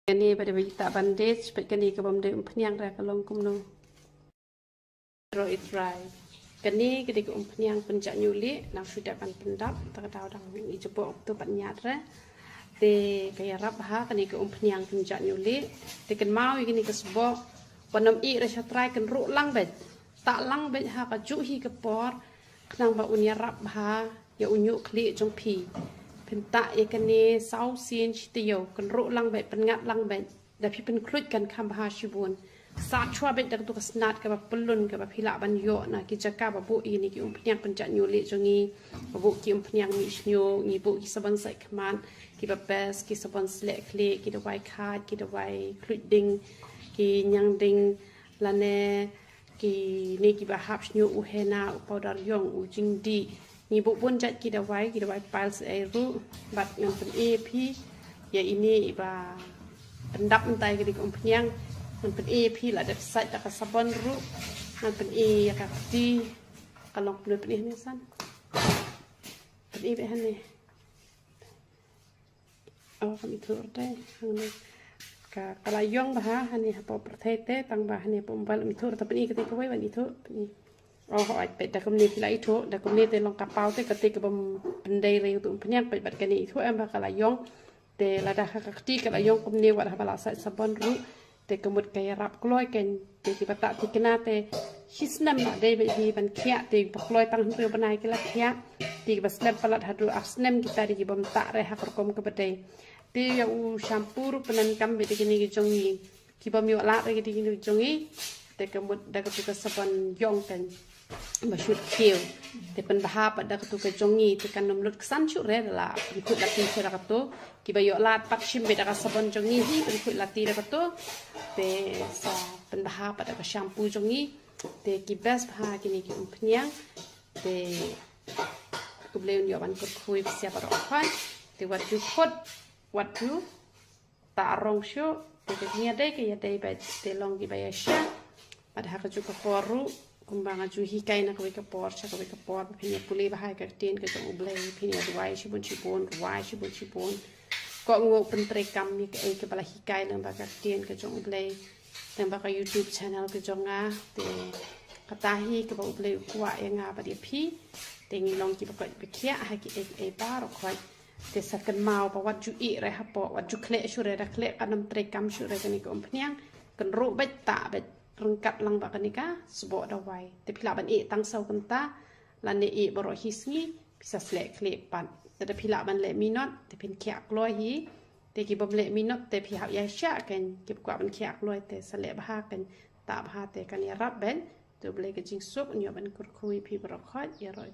Ini pada berita bandage, kini ke bom de Umphniang ra kalong kumno. Roit rai. Kini ketika Umphniang pynjah Ñiuhlieh nang sudah pan pendap terkadang dang ni jebok tu pat nyat ra. Te kaya rap ha kini ke Umphniang pynjah Ñiuhlieh. Te ken mau kini ke sebok panom I ra satrai ken ru lang bet. Tak lang bet ha ka ju hi ke por knang ba unia rap ha ya Ñiuhlieh jong pi. Pentak ya kene sau sien chitio kan ro lang bet pengat lang bet da pi pen klut kan kam ha shibun sa chwa bet da tu kasnat ka ba pelun ka ba phila ban yo na ki jaka ba bu ini ki Umphniang pynjah Ñiuhlieh jongi ba bu ki Umphniang mi snyo ngi bu ki saban sai kman ki ba bes ki saban slek kle ki da wai khat ki da wai klut ding ki nyang ding lane ki ni ki ba hap snyo u hena u powder yong u jing di ni bu pun jat kita wai piles air bat ngan pen EP ya ini iba pendap entai ke Umphniang ngan pen EP la dat site tak sabon ru ngan pen E ya ka di kalong pen ni san pen E be ni oh kami tur deh hang ka kalayong bah hani apa pertete tang bah ni pombal mi tur tapi ni ketika wai ban itu oh ai pe da komni pila itu da komni te long kapau te ketika bom pendai re tu Umphniang pe bat kani itu em ba kala yong te la da ka kti kala yong komni wa da bala sa sabon ru te kemut kaya rap kloi ken te ki bata ti kena te hisnam ma de be hi ban khia te kloi tang pe banai ke la khia ti bas lem palat hadu asnem kita di bom ta re ha kom ke bedai te ya u shampoo ru penan kam be te kini ki jongi ki bom yo la re ki kini jongi te kemut da ka tu ka sabon yong ken masyur kieu te pen bahap ada ketu ke jongi te kan nomlut kesan chu re la ikut lati sera ketu ki bayo lat pak shim be da sabon jongi hi ikut lati da ketu te sa pen bahap ada ke shampoo jongi te ki best bah kini ki Umphniang te ku bleun yo ban kut khui siapa ro khai te what you put what you ta rong shu te ke nia dai ke ya dai ba te long ki ba ya sha pada hak ju ka poru kumbang aju hikai na kwe kapor cha kwe kapor phinia puli bahai ka tin ka jong ublei phinia duai shibun shibun ko ngo pentre kam ni ke bala hikai na ba ka tin ka jong ublei tang ba ka YouTube channel ka jong a te katahi ka ba ublei kwa ya nga ba dia phi te ngi long ki ba ka khia ha ki e ba ro khoi te sakan mau ba wat ju I re ha po wat ju khle shu re ra khle kanam tre kam shu re ka ni ko Umphniang kan ro bet ta bet rengkat lang ba kanika sebok dawai te pila ban E tang sau kenta lan E boro hisngi bisa slek klep pan te pila ban le minot te pen kyak loi hi te ki bom le minot te pihak ya sya kan ki kwa ban kyak loi te sale bah kan ta bah te kan ya rap ben te ble ke jing sup nyo ban kur khui pi boro khat ya roi